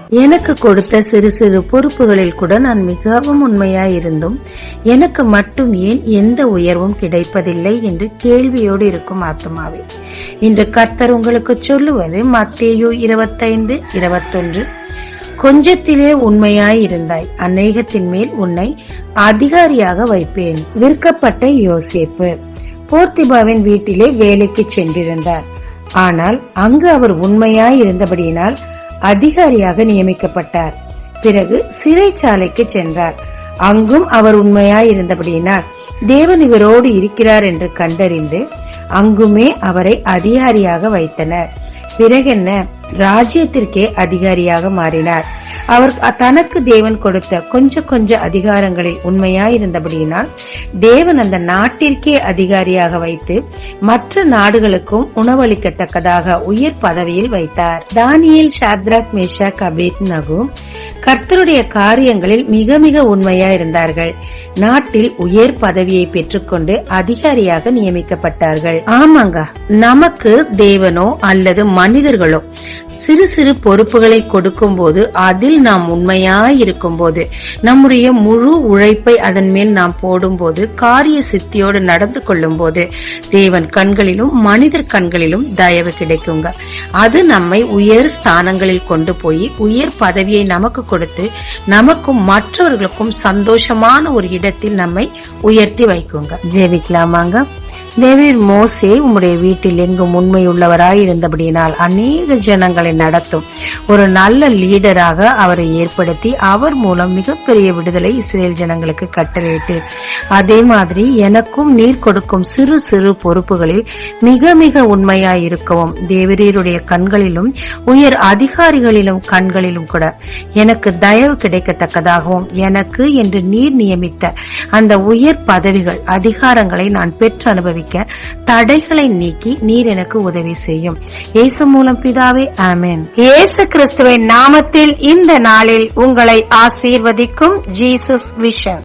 எனக்கு கொடுத்த சிறு சிறு பொறுப்புகளில் கூட நான் மிகவும் உண்மையாயிருந்தும் எனக்கு மட்டும் ஏன் எந்த உயர்வும் கிடைப்பதில்லை என்று கேள்வியோடு இருக்கும் ஆத்மாவே, இன்று கர்த்தர் உங்களுக்கு சொல்லுவது மத்தேயு 25:21, கொஞ்சத்திலே உண்மையாயிருந்தாய், அநேகத்தின் மேல் உன்னை அதிகாரியாக வைப்பேன். விற்கப்பட்ட யோசேப்பு போர்த்திபாவின் வீட்டிலே வேலைக்கு சென்றிருந்தார். ஆனால் அங்கு அவர் உண்மையாயிருந்தபடியினால் அதிகாரியாக நியமிக்கப்பட்டார். பிறகு சிறைச்சாலைக்கு சென்றார். அங்கும் அவர் உண்மையாயிருந்தபடியினால் தேவன் இவரோடு இருக்கிறார் என்று கண்டறிந்து அங்குமே அவரை அதிகாரியாக வைத்தனர். பிறகென்ன, ராஜ்யத்திற்கே அதிகாரியாக மாறினார். அவர் தனக்கு தேவன் கொடுத்த கொஞ்ச அதிகாரங்களில் உண்மையாயிருந்தபடியினால் தேவன் அந்த நாட்டிற்கே அதிகாரியாக வைத்து மற்ற நாடுகளுக்கும் உணவளிக்கத்தக்கதாக உயர் பதவியில் வைத்தார். தானியேல், சாத்ராக், மேஷாக், அபேத்நகோ கர்த்தருடைய காரியங்களில் மிக மிக உண்மையாயிருந்தார்கள். நாட்டில் உயர் பதவியை பெற்றுக்கொண்டு அதிகாரியாக நியமிக்கப்பட்டார்கள். ஆமாங்க, நமக்கு தேவனோ அல்லது மனிதர்களோ சிறு சிறு பொறுப்புகளை கொடுக்கும் போது அதில் நாம் உண்மையாயிருக்கும் போது, நம்முடைய முழு உழைப்பை அதன் மேல் நாம் போடும் போது, காரிய சித்தியோடு நடந்து கொள்ளும் போது தேவன் கண்களிலும் மனிதர் கண்களிலும் தயவு கிடைக்குங்க. அது நம்மை உயர் ஸ்தானங்களில் கொண்டு போய் உயர் பதவியை நமக்கு கொடுத்து நமக்கும் மற்றவர்களுக்கும் சந்தோஷமான ஒரு இடத்தில் நம்மை உயர்த்தி வைக்குங்க. ஜெபிக்கலாமாங்க. தேவீர் மோசே உம்முடைய வீட்டில் எங்கும் உண்மையுள்ளவராய் இருந்தபடியினால் அநேக ஜனங்களை நடத்தும் ஒரு நல்ல லீடராக அவரை ஏற்படுத்தி அவர் மூலம் மிகப்பெரிய விடுதலை இஸ்ரேல் ஜனங்களுக்கு கட்டளையிட்டீர். அதே மாதிரி எனக்கும் நீர் கொடுக்கும் சிறு சிறு பொறுப்புகளில் மிக மிக உண்மையாய் இருக்கவும் தேவரீருடைய கண்களிலும் உயர் அதிகாரிகளிலும் கண்களிலும் கூட எனக்கு தயவு கிடைக்கத்தக்கதாகவும் எனக்கு என்று நீர் நியமித்த அந்த உயர் பதவிகள் அதிகாரங்களை நான் பெற்று அனுபவிக்க தடைகளை நீக்கி நீர் எனக்கு உதவி செய்யும். இயேசு மூலம் பிதாவே, ஆமென். இயேசு கிறிஸ்துவின் நாமத்தில் இந்த நாளில் உங்களை ஆசீர்வதிக்கும் ஜீசஸ் விஷன்.